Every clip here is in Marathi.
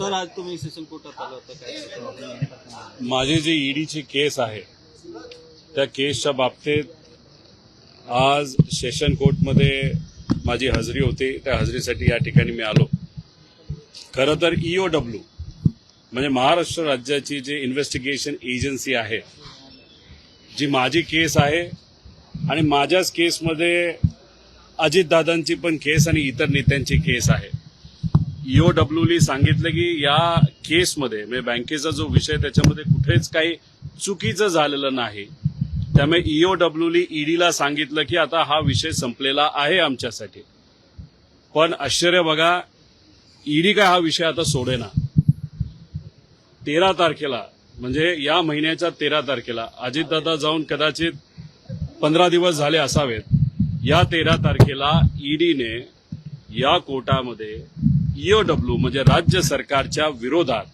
सर आज तुम्ही सेशन कोर्टात आला होता काय? माझी जी ईडीची केस आहे त्या केसच्या बाबतीत आज सेशन कोर्टमध्ये माझी हजेरी होती. त्या हजेरीसाठी या ठिकाणी मी आलो. खरं तर EOW म्हणजे महाराष्ट्र राज्याची जी इन्व्हेस्टिगेशन एजन्सी आहे, जी माझी केस आहे आणि माझ्याच केसमध्ये अजितदादांची पण केस आणि इतर नेत्यांची केस आहे. EOWने सांगितलं की या केसमध्ये म्हणजे बँकेचा जो विषय त्याच्यामध्ये कुठेच काही चुकीचं झालेलं नाही. त्यामुळे EOWने ईडीला सांगितलं की आता हा विषय संपलेला आहे आमच्यासाठी. पण आश्चर्य बघा, ईडी काय हा विषय आता सोडेना. 13 तारखेला म्हणजे या महिन्याच्या 13 तारखेला अजितदादा जाऊन कदाचित 15 दिवस झाले असावेत. या 13 तारखेला ईडीने या कोर्टामध्ये EOW म्हणजे राज्य सरकारच्या विरोधात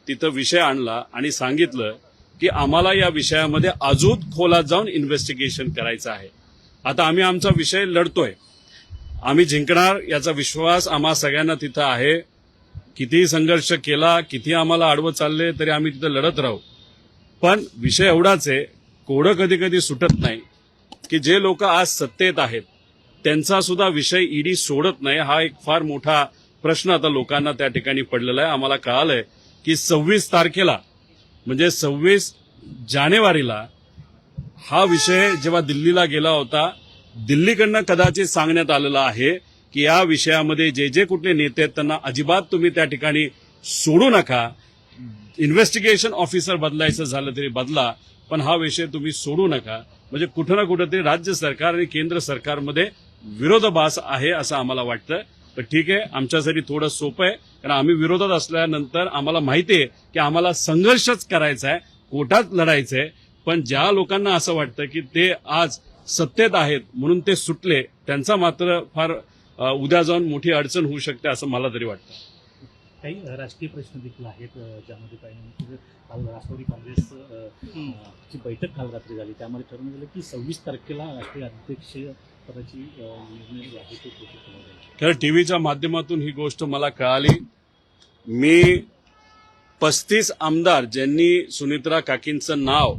तिथं विषय आणला आणि सांगितलं की आम्हाला या विषयामध्ये अजून खोलात जाऊन इन्व्हेस्टिगेशन करायचं आहे. आता आम्ही आमचा विषय लढतोय, आम्ही जिंकणार याचा विश्वास आम्हा सगळ्यांना तिथं आहे. कितीही संघर्ष केला, किती आम्हाला आडवं चालले तरी आम्ही तिथं लढत राहू. पण विषय एवढाच आहे, कोडं कधी कधी सुटत नाही की जे लोक आज सत्तेत आहेत त्यांचा सुद्धा विषय ईडी सोडत नाही. हा एक फार मोठा प्रश्न आता लोकांना त्या ठिकाणी पडलेला आहे. आम्हाला कळालंय की 26 तारखेला म्हणजे 26 जानेवारीला हा विषय जेव्हा दिल्लीला गेला होता, दिल्लीकडनं कदाचित सांगण्यात आलेलं आहे की या विषयामध्ये जे जे कुठले नेते आहेत त्यांना अजिबात तुम्ही त्या ठिकाणी सोडू नका. इन्व्हेस्टिगेशन ऑफिसर बदलायचं झालं तरी बदला, पण हा विषय तुम्ही सोडू नका. म्हणजे कुठं ना कुठं तरी राज्य सरकार आणि केंद्र सरकारमध्ये विरोधाभास आहे असं आम्हाला वाटतं. पण ठीक आहे, आमच्यासाठी थोडं सोपं आहे, कारण आम्ही विरोधात असल्यानंतर आम्हाला माहिती आहे की आम्हाला संघर्षच करायचा आहे, कोर्टात लढायचं आहे. पण ज्या लोकांना असं वाटतं की ते आज सत्तेत आहेत म्हणून ते सुटले, त्यांचा मात्र फार उद्या जाऊन मोठी अडचण होऊ शकते असं मला तरी वाटतं. काही राजकीय प्रश्न देखील आहेत ज्यामध्ये काही काल राष्ट्रवादी काँग्रेस ची बैठक काल रात्री झाली. त्यामध्ये ठरवण्यात झालं की 26 तारखेला राष्ट्रीय अध्यक्ष पदाची निर्णय आहे तो घोषित केला जाईल. खरं टीव्हीच्या माध्यमातून ही गोष्ट मला कळाली. मी 35 आमदार ज्यांनी सुनित्रा काकींचं नाव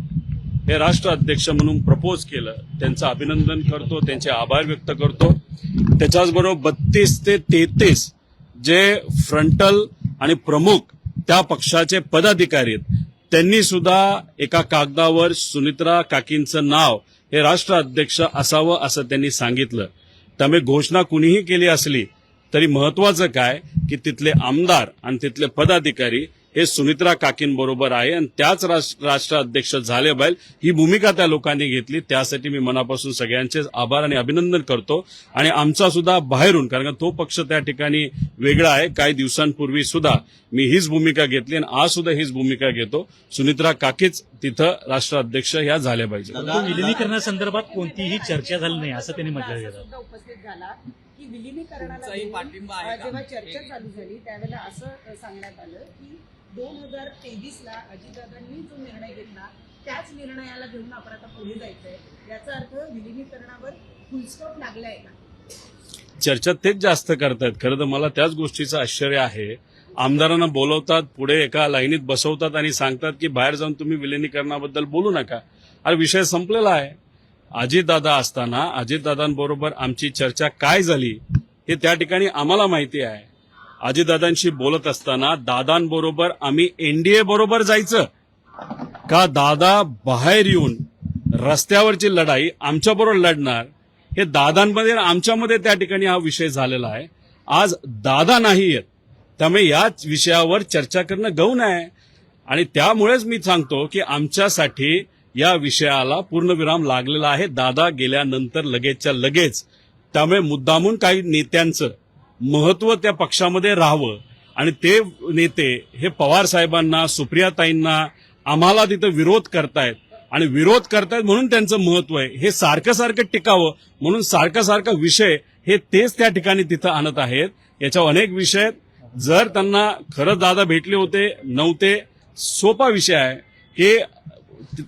हे राष्ट्र अध्यक्ष म्हणून प्रपोज केलं त्यांचं अभिनंदन करतो, त्यांचे आभार व्यक्त करतो. त्याच्याचबरोबर 32 ते 33 जे फ्रंटल आणि प्रमुख त्या पक्षाचे पदाधिकारी आहेत त्यांनी सुद्धा एका कागदावर सुनित्रा काकींचं नाव हे राष्ट्र अध्यक्ष असावं असं त्यांनी सांगितलं. त्यामुळे घोषणा कुणीही केली असली तरी महत्वाचं काय की तिथले आमदार आणि तिथले पदाधिकारी हे सुनित्रा काकींबरोबर आहे आणि त्याच राष्ट्राध्यक्ष झाले पाहिजे ही भूमिका त्या लोकांनी घेतली. त्यासाठी मी मनापासून सगळ्यांचे आभार आणि अभिनंदन करतो. आणि आमचा सुद्धा बाहेरून, कारण तो पक्ष त्या ठिकाणी वेगळा आहे, काही दिवसांपूर्वी सुद्धा मी हीच भूमिका घेतली आणि आज सुद्धा हीच भूमिका घेतो. सुनित्रा काकीच तिथं राष्ट्राध्यक्ष ह्या झाल्या पाहिजे. विलिनीकरणासंदर्भात कोणतीही चर्चा झाली नाही असं त्यांनी म्हटलं गेलं. उपस्थित झाला की विलिनीकरणाला जेव्हा चर्चा चालू झाली त्यावेळेला असं सांगण्यात आलं की 2023ला अजितदादांनी जो निर्णय घेतला त्याच निर्णयाला घेऊन आपण आता पुढे जायचंय. याचा अर्थ विलिनीकरणावर फुलस्टॉप लागलाय का? चर्चा तेच जास्त करतायत. खरं तर मला त्याच गोष्टीचं आश्चर्य आहे. आमदारांना बोलवतात, पुढे एका लाईनीत बसवतात आणि सांगतात की बाहेर जाऊन तुम्ही विलिनीकरणाबद्दल बोलू नका. अरे विषय संपलेला आहे. अजितदादा असताना अजितदादांबरोबर आमची चर्चा काय झाली हे त्या ठिकाणी आम्हाला माहिती आहे. अजितदादांशी बोलत असताना दादांबरोबर आम्ही NDA बरोबर जायचं का दादा बाहेर येऊन रस्त्यावरची लढाई आमच्याबरोबर लढणार, हे दादांमध्ये आमच्यामध्ये त्या ठिकाणी हा विषय झालेला आहे. आज दादा नाही आहेत, त्यामुळे याच विषयावर चर्चा करणं गौण आहे. आणि त्यामुळेच मी सांगतो की आमच्यासाठी या विषयाला पूर्णविराम लागलेला आहे दादा गेल्यानंतर लगेचच्या लगेच. त्यामुळे मुद्दामून काही नेत्यांचं महत्व त्या पक्षामध्ये राहावं आणि ते नेते हे पवार साहेबांना, सुप्रियाताईंना, आम्हाला तिथं विरोध करतायत आणि विरोध करतायत म्हणून त्यांचं महत्व आहे हे सारखं सारखं टिकावं म्हणून सारखा विषय हे तेच त्या ठिकाणी तिथं आणत आहेत. याच्यावर अनेक विषय आहेत. जर त्यांना खरंच दादा भेटले होते नव्हते, सोपा विषय आहे की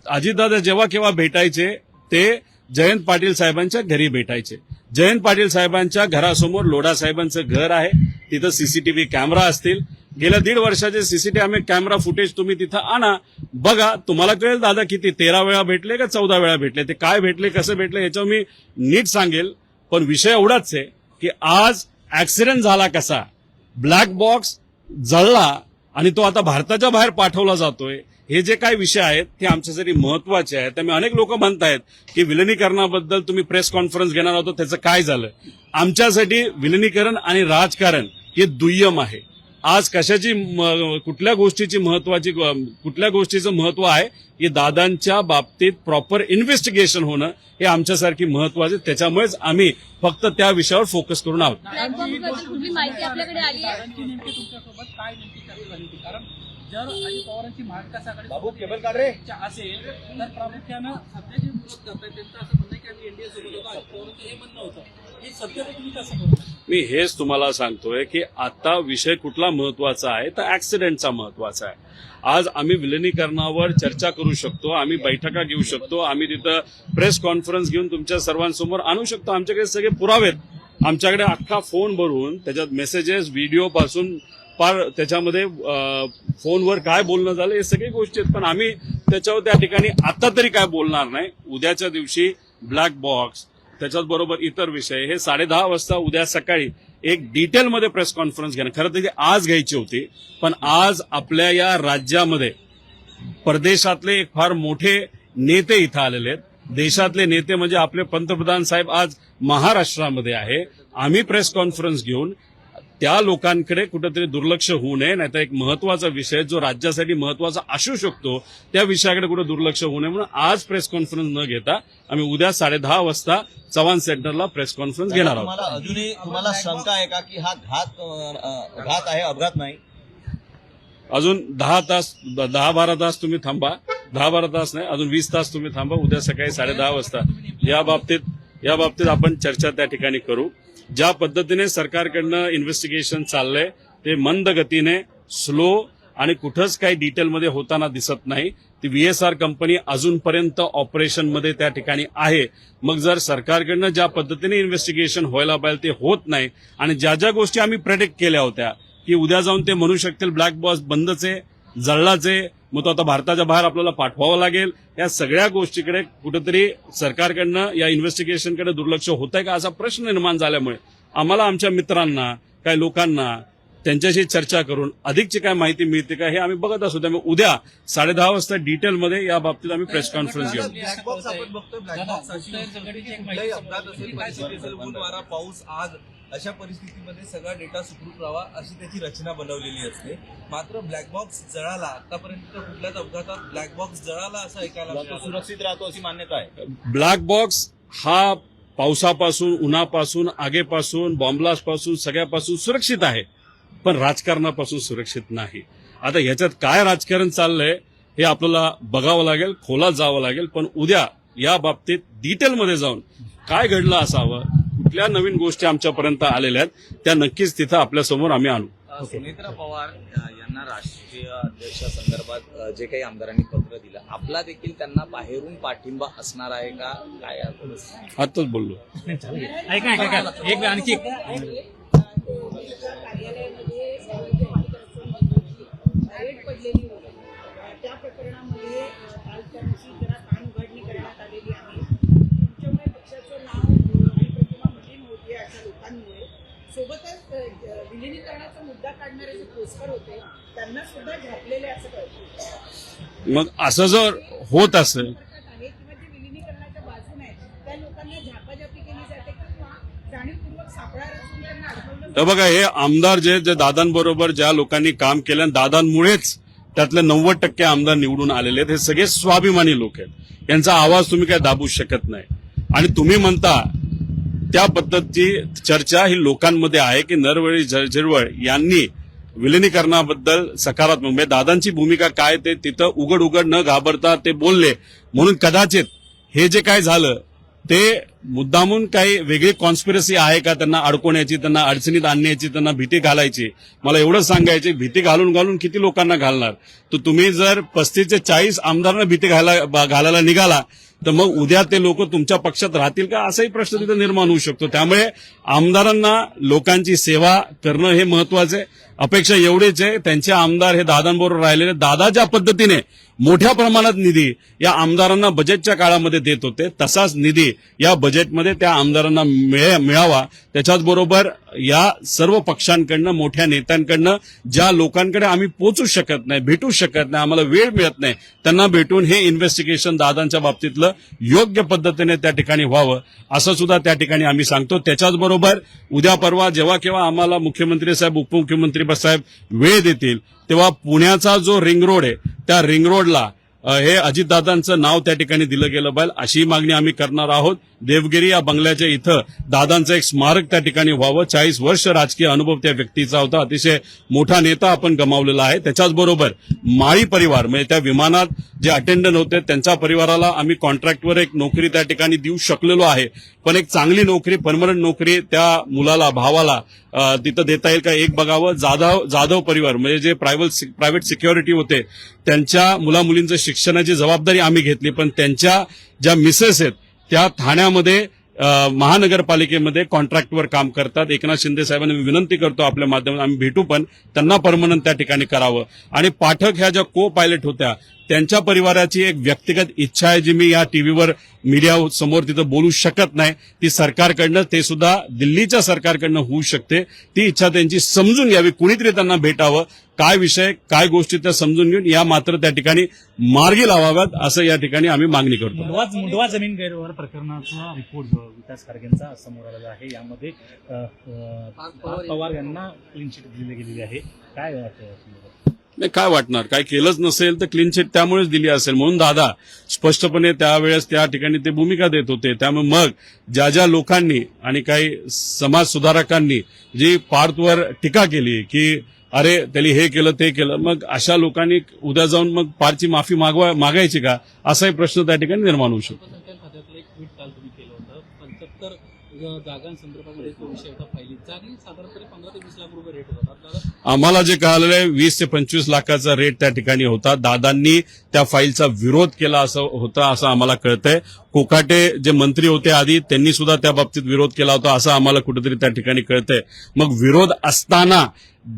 अजितदादा जेव्हा केव्हा भेटायचे ते जयंत पाटील साहेबांच्या घरी भेटायचे. जयंत पाटील साहेबांच्या घरासमोर लोढा साहेबांचं घर आहे. तिथं सीसीटीव्ही कॅमेरा असतील. गेल्या 1.5 वर्षाचे सीसीटीव्ही कॅमेरा फुटेज तुम्ही तिथं आणा, बघा, तुम्हाला कळेल दादा किती 13 वेळा भेटले का 14 वेळा भेटले, ते काय भेटले कसं भेटले याच्यावर मी नीट सांगेल. पण विषय एवढाच आहे की आज ऍक्सिडेंट झाला कसा, ब्लॅक बॉक्स जळला आणि तो आता भारताच्या बाहेर पाठवला जातोय, हे जे काही विषय आहेत ते आमच्यासाठी महत्वाचे आहेत. त्यामुळे अनेक लोक म्हणतायत की विलिनीकरणाबद्दल तुम्ही प्रेस कॉन्फरन्स घेणार होतो, त्याचं काय झालं. आमच्यासाठी विलिनीकरण आणि राजकारण हे दुय्यम आहे. आज कशाची कुठल्या गोष्टीचं महत्व आहे की दादांच्या बाबतीत प्रॉपर इन्व्हेस्टिगेशन होणं हे आमच्यासारखी महत्वाचे. त्याच्यामुळेच आम्ही फक्त त्या विषयावर फोकस करून आहोत. कुठली माहिती आपल्याकडे आली आहे? नेमकी तुमच्यासोबत काय नेमकी चर्चा झाली होती? कारण जर अजित पवारांची महाविकास आघाडी असेल तर प्रामुख्यानं सध्या जे विरोध करतायत त्यांचं असं म्हणणं की आम्ही एनडीए सोबत होतो, अजित पवारांचं हे म्हणणं होतं. हे सत्य तुम्ही कसं बोलता? मी हेच तुम्हाला सांगतोय की आता विषय कुठला महत्वाचा आहे तर ऍक्सिडेंटचा महत्वाचा आहे. आज आम्ही विलिनीकरणावर चर्चा करू शकतो, आम्ही बैठका घेऊ शकतो, आम्ही तिथं प्रेस कॉन्फरन्स घेऊन तुमच्या सर्वांसमोर आणू शकतो. आमच्याकडे सगळे पुरावे आहेत. आमच्याकडे अख्खा फोन भरून त्याच्यात मेसेजेस, व्हिडिओ पासून पार त्याच्यामध्ये फोनवर काय बोलणं झालं हे सगळी गोष्टी आहेत. पण आम्ही त्याच्यावर त्या ठिकाणी आता तरी काय बोलणार नाही. उद्याच्या दिवशी ब्लॅक बॉक्स त्याच्याच बरोबर इतर विषय हे 10:30 वाजता उद्या सकाळी एक डिटेलमध्ये प्रेस कॉन्फरन्स घेणं खरं तर आज घ्यायची होती. पण आज आपल्या या राज्यामध्ये परदेशातले एक फार मोठे नेते इथं आलेले आहेत. देशातले नेते म्हणजे आपले पंतप्रधान साहेब आज महाराष्ट्रामध्ये आहे. आम्ही प्रेस कॉन्फरन्स घेऊन त्या लोकांकडे कुठेतरी दुर्लक्ष होऊ नये, नाहीतर एक महत्वाचा विषय जो राज्यासाठी महत्वाचा असू शकतो त्या विषयाकडे कुठे दुर्लक्ष होऊ नये म्हणून आज प्रेस कॉन्फरन्स न घेता आम्ही उद्या 10:30 वाजता चव्हाण सेंटरला प्रेस कॉन्फरन्स घेणार आहोत. अजूनही तुम्हाला शंका आहे का की हा घात आहे, अपघात नाही? अजून 10-12 तास तुम्ही थांबा. 10-12 तास नाही, अजून 20 तास तुम्ही थांबा. उद्या सकाळी 10:30 वाजता या बाबतीत आपण चर्चा त्या ठिकाणी करू. ज्या पद्धतीने सरकारकडनं इन्व्हेस्टिगेशन चाललंय ते मंद गतीने, स्लो आणि कुठंच काही डिटेलमध्ये होताना दिसत नाही. ती VSR कंपनी अजूनपर्यंत ऑपरेशनमध्ये त्या ठिकाणी आहे. मग जर सरकारकडनं ज्या पद्धतीने इन्व्हेस्टिगेशन व्हायला पाहिजे ते होत नाही आणि ज्या ज्या गोष्टी आम्ही प्रेडिक्ट केल्या होत्या की उद्या जाऊन ते म्हणू शकतील ब्लॅक बॉक्स बंदच आहे, जळलाच आहे, मग तो आता भारताच्या बाहेर आपल्याला पाठवावा लागेल, या सगळ्या गोष्टीकडे कुठेतरी सरकारकडनं या इन्व्हेस्टिगेशनकडे दुर्लक्ष होत आहे का असा प्रश्न निर्माण झाल्यामुळे आम्हाला आमच्या मित्रांना, काही लोकांना त्यांच्याशी चर्चा करून अधिकची काय माहिती मिळते का हे आम्ही बघत असू. त्यामुळे उद्या 10:30 वाजता डिटेलमध्ये या बाबतीत आम्ही प्रेस कॉन्फरन्स घेऊ. ब्लॅकबॉक्स आपण बघतोय, ब्लॅकबॉक्स कुठलाही अपघात असेल, परिस्थिती असेल, ऊन वारा पाऊस आग, अशा परिस्थितीमध्ये सगळा डेटा सुखरूप राहावा अशी त्याची रचना बनवलेली असते. मात्र ब्लॅकबॉक्स जळाला, आतापर्यंत कुठल्याच अपघातात ब्लॅकबॉक्स जळाला असं ऐकायला मिळालं. सुरक्षित राहतो अशी मान्यता आहे. ब्लॅक बॉक्स हा पावसापासून, उन्हापासून, आगेपासून, बॉम्बलास्टपासून सगळ्यापासून सुरक्षित आहे, पण राजकारणापासून सुरक्षित नाही. आता ह्याच्यात काय राजकारण चाललंय हे आपल्याला बघावं लागेल, खोलात जावं लागेल. पण उद्या या बाबतीत डिटेलमध्ये जाऊन काय घडलं असावं, कुठल्या नवीन गोष्टी आमच्यापर्यंत आलेल्या आहेत त्या नक्कीच तिथं आपल्यासमोर आम्ही आणू. सुनेत्रा पवार यांना राष्ट्रीय अध्यक्षासंदर्भात जे काही आमदारांनी पत्र दिलं, आपला देखील त्यांना बाहेरून पाठिंबा असणार आहे का काय? आताच बोललो. ऐका एक आणखी कार्यालयामध्ये प्रायव्हेट पडलेली होती. त्या प्रकरणामध्ये काल त्यांची जरा कानउघाडणी करण्यात आलेली आहे. तुमच्यामुळे पक्षाचं नाव आणि प्रतिमा मलिन होती अशा लोकांमुळे. सोबतच विलिनीकरणाचा मुद्दा काढणारे जे पोस्टर होते त्यांना सुद्धा झापलेले असं कळतं. मग असं जर होत असेल आहे किंवा जे विलिनीकरणाच्या बाजूने आहेत त्या लोकांना झापाझापी केली जाते किंवा जाणीवपूर्वक सापळा रचून त्यांना अडकवलं. तर बघा, हे आमदार जे दादांबरोबर ज्या लोकांनी काम केलं, दादांमुळेच त्यातले 90% आमदार निवडून आलेले आहेत. हे सगळे स्वाभिमानी लोक आहेत, यांचा आवाज तुम्ही काय दाबू शकत नाही. आणि तुम्ही म्हणता त्या पद्धतीची चर्चा ही लोकांमध्ये आहे की नरवळी झिरवळ यांनी विलिनीकरणाबद्दल सकारात्मक, म्हणजे दादांची भूमिका काय ते तिथं उघड न घाबरता ते बोलले म्हणून कदाचित हे जे काय झालं ते मुद्दामून काही वेगळी कॉन्स्पिरसी आहे का त्यांना अडकवण्याची, त्यांना अडचणीत आणण्याची, त्यांना भीती घालायची? मला एवढंच सांगायची, भीती घालून घालून किती लोकांना घालणार? तर तुम्ही जर 35 ते 40 आमदारांना भीती घालायला निघाला तर मग उद्या ते लोक तुमच्या पक्षात राहतील का, असाही प्रश्न तिथे निर्माण होऊ शकतो. त्यामुळे आमदारांना लोकांची सेवा करणं हे महत्वाचं आहे. अपेक्षा एवढीच आहे, त्यांचे आमदार हे दादांबरोबर राहिलेले, दादा ज्या पद्धतीने मोठ्या प्रमाणात निधी या आमदारांना बजेटच्या काळामध्ये देत होते, तसाच निधी या बजेटमध्ये त्या आमदारांना मिळावा. त्याच्याचबरोबर या सर्व पक्षांकडनं, मोठ्या नेत्यांकडनं ज्या लोकांकडे आम्ही पोहोचू शकत नाही, भेटू शकत नाही, आम्हाला वेळ मिळत नाही, त्यांना भेटून हे इन्व्हेस्टिगेशन दादांच्या बाबतीतलं योग्य पद्धतीने त्या ठिकाणी व्हावं, असं सुद्धा त्या ठिकाणी आम्ही सांगतो. त्याच्याचबरोबर उद्या परवा जेव्हा केव्हा आम्हाला मुख्यमंत्री साहेब, उपमुख्यमंत्री साहेब वेळ देतील, तेव्हा पुण्याचा जो रिंग रोड आहे त्या रिंग रोडला हे अजितदादांचं नाव त्या ठिकाणी दिलं गेलं पाहिजे, अशी मागणी आम्ही करणार आहोत. देवगिरी या बंगल्याच्या इथं दादांचं एक स्मारक त्या ठिकाणी व्हावं. 40 वर्ष राजकीय अनुभव त्या व्यक्तीचा होता, अतिशय मोठा नेता आपण गमावलेला आहे. त्याच्याचबरोबर माळी परिवार म्हणजे त्या विमानात जे अटेंडंट होते त्यांच्या परिवाराला आम्ही कॉन्ट्रॅक्टवर एक नोकरी त्या ठिकाणी देऊ शकलेलो आहे, पण एक चांगली नोकरी, परमनंट नोकरी त्या मुलाला, भावाला तिथं देता येईल का एक बघावं. जाधव परिवार म्हणजे जे प्रायव्हेट सिक्युरिटी होते त्यांच्या मुलामुलींचं शिक्षणाची जबाबदारी आम्ही घेतली, पण त्यांच्या ज्या मिसेस आहेत त्या ठाण्यामध्ये महानगरपालिकेमध्ये कॉन्ट्रॅक्टवर काम करतात. एकनाथ शिंदे साहेबांना मी विनंती करतो आपल्या माध्यमातून आम्ही भेटू, पण त्यांना परमनंट त्या ठिकाणी करावं. आणि पाठक ह्या ज्या को पायलट होत्या त्यांच्या परिवाराची एक व्यक्तिगत इच्छा आहे, जी मी या टीव्हीवर मीडिया समोर तिथं बोलू शकत नाही, ती सरकारकडनं, ते सुद्धा दिल्लीच्या सरकारकडनं होऊ शकते. ती इच्छा त्यांची समजून घ्यावी, कुणीतरी त्यांना भेटावं, काय विषय, काय गोष्टी त्या समजून घेऊन या मात्र त्या ठिकाणी मार्गी लावाव्यात, असं या ठिकाणी आम्ही मागणी करतो. मुंडवा जमीन गैरव्यवहार प्रकरणाचा रिपोर्ट जो विकास खारगेंचा समोर आलेला आहे, यामध्ये पवार यांना क्लीन चिट दिली गेलेली आहे. काय वाटतं? नाही, काय वाटणार, काय केलंच नसेल तर क्लीन चिट त्यामुळेच दिली असेल म्हणून दादा स्पष्टपणे त्यावेळेस त्या ठिकाणी ते भूमिका देत होते. त्यामुळे मग ज्या लोकांनी आणि काही समाज सुधारकांनी जी पार्थवर टीका केली की अरे त्यांनी हे केलं ते केलं, मग अशा लोकांनी उद्या जाऊन मग पारची माफी मागायची का, असाही प्रश्न त्या ठिकाणी निर्माण होऊ शकतो. लोकसंख्या खात्यातलं एक ट्विट काल तुम्ही केलं होतं, 75 जागांसंदर्भामध्ये तो विषय होता फायलीचा आणि साधारणपणे 15 ते 20 लाख रुपये रेट होता. आम्हाला जे कळालेलं आहे 20 ते 25 लाखाचा रेट त्या ठिकाणी होता. दादांनी त्या फाईलचा विरोध केला असं आम्हाला कळतंय. कोकाटे जे मंत्री होते आधी त्यांनी सुद्धा त्या बाबतीत विरोध केला होता असं आम्हाला कुठेतरी त्या ठिकाणी कळतंय. मग विरोध असताना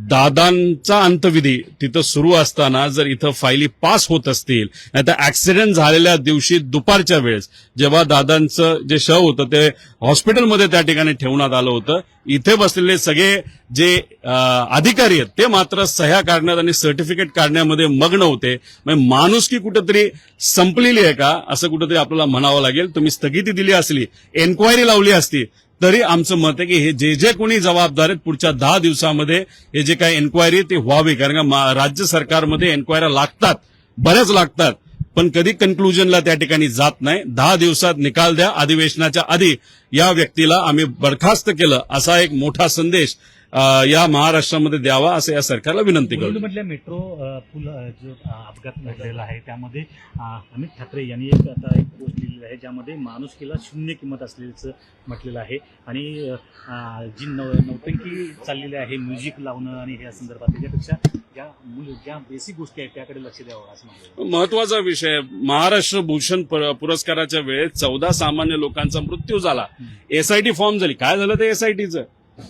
दादांचा अंतविधी तिथं सुरू असताना जर इथं फायली पास होत असतील, नाहीतर ऍक्सिडेंट झालेल्या दिवशी दुपारच्या वेळेस जेव्हा दादांचं जे शव होतं ते हॉस्पिटलमध्ये त्या ठिकाणी ठेवण्यात आलं होतं, इथे बसलेले सगळे जे अधिकारी आहेत ते मात्र सह्या काढण्यात आणि सर्टिफिकेट काढण्यामध्ये मग्न होते. म्हणजे माणुसकी कुठेतरी संपलेली आहे का, असं कुठेतरी आपल्याला म्हणावं लागेल. तुम्ही स्थगिती दिली असली, एन्क्वायरी लावली असती, तरी आमचं मत आहे की हे जे कोणी जबाबदार आहेत पुढच्या 10 दिवसामध्ये हे जे काही एन्क्वायरी ते व्हावी. कारण का राज्य सरकारमध्ये एन्क्वायऱ्या लागतात, बऱ्याच लागतात, पण कधी कन्क्लुजनला त्या ठिकाणी जात नाही. 10 दिवसात निकाल द्या, अधिवेशनाच्या आधी या व्यक्तीला आम्ही बरखास्त केलं असा एक मोठा संदेश या महाराष्ट्रामध्ये द्यावा असं या सरकारला विनंती करतो. मुंबईमधल्या मेट्रो पूल जो अपघात घडलेला आहे त्यामध्ये अमित ठाकरे यांनी एक पोस्ट लिहिलेली आहे ज्यामध्ये माणुसकीला शून्य किंमत असल्याचं म्हटलेलं आहे. आणि जी नौटंकी चाललेली आहे, म्युझिक लावणं आणि या संदर्भात, त्याच्यापेक्षा ज्या बेसिक गोष्टी आहेत त्याकडे लक्ष द्यावं असं म्हणलं. महत्वाचा विषय, महाराष्ट्र भूषण पुरस्काराच्या वेळेस 14 सामान्य लोकांचा मृत्यू झाला. एसआयटी फॉर्म झाली, काय झालं ते एसआयटीचं,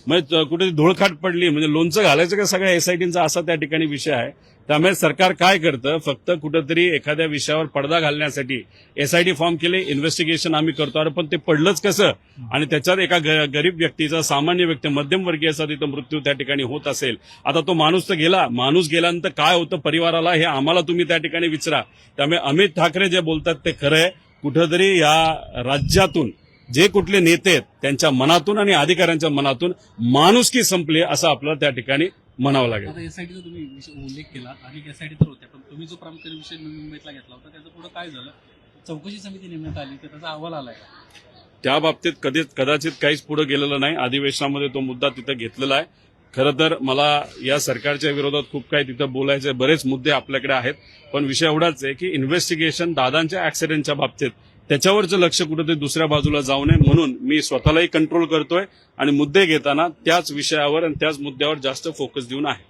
म्हणजे कुठे धुळखाट पडली, म्हणजे लोणचं घालायचं का सगळ्या एसआयटीचा असा त्या ठिकाणी विषय आहे. त्यामुळे सरकार काय करतं, फक्त कुठेतरी एखाद्या विषयावर पडदा घालण्यासाठी एसआयटी फॉर्म केले, इन्व्हेस्टिगेशन आम्ही करतो. अरे पण ते पडलंच कसं, आणि त्याच्यात एका गरीब व्यक्तीचा, सामान्य व्यक्ती, मध्यमवर्गीयाचा तिथं मृत्यू त्या ठिकाणी होत असेल. आता तो माणूस तर गेला, माणूस गेल्यानंतर काय होतं परिवाराला हे आम्हाला तुम्ही त्या ठिकाणी विचारा. त्यामुळे अमित ठाकरे जे बोलतात ते खरं आहे. कुठेतरी या राज्यातून जे कुठले नेते आहेत त्यांच्या मनातून आणि अधिकाऱ्यांच्या मनातून माणुसकी संपली असं आपल्याला त्या ठिकाणी म्हणावं लागेल. आता एसआयटीचा तुम्ही उल्लेख केला, अनेक एसआयटी तर होत्या, पण तुम्ही जो प्रामुख्याने विषय मुंबईतला घेतला होता त्याचं पुढे काय झालं? चौकशी समिती नेमण्यात आली तर त्याचा अहवाल आलाय का? त्या बाबतीत कदाचित काहीच पुढे गेलेलं नाही. अधिवेशनामध्ये तो मुद्दा तिथं घेतलेला आहे. खरं तर मला या सरकारच्या विरोधात खूप काही तिथं बोलायचे बरेच मुद्दे आपल्याकडे आहेत, पण विषय एवढाच आहे की इन्व्हेस्टिगेशन दादांच्या ऍक्सिडेंटच्या बाबतीत त्याच्यावरचं लक्ष कुठेतरी दुसऱ्या बाजूला जाऊ नये म्हणून मी स्वतःलाही कंट्रोल करतोय आणि मुद्दे घेताना त्याच विषयावर आणि त्याच मुद्द्यावर जास्त फोकस देऊन आहे.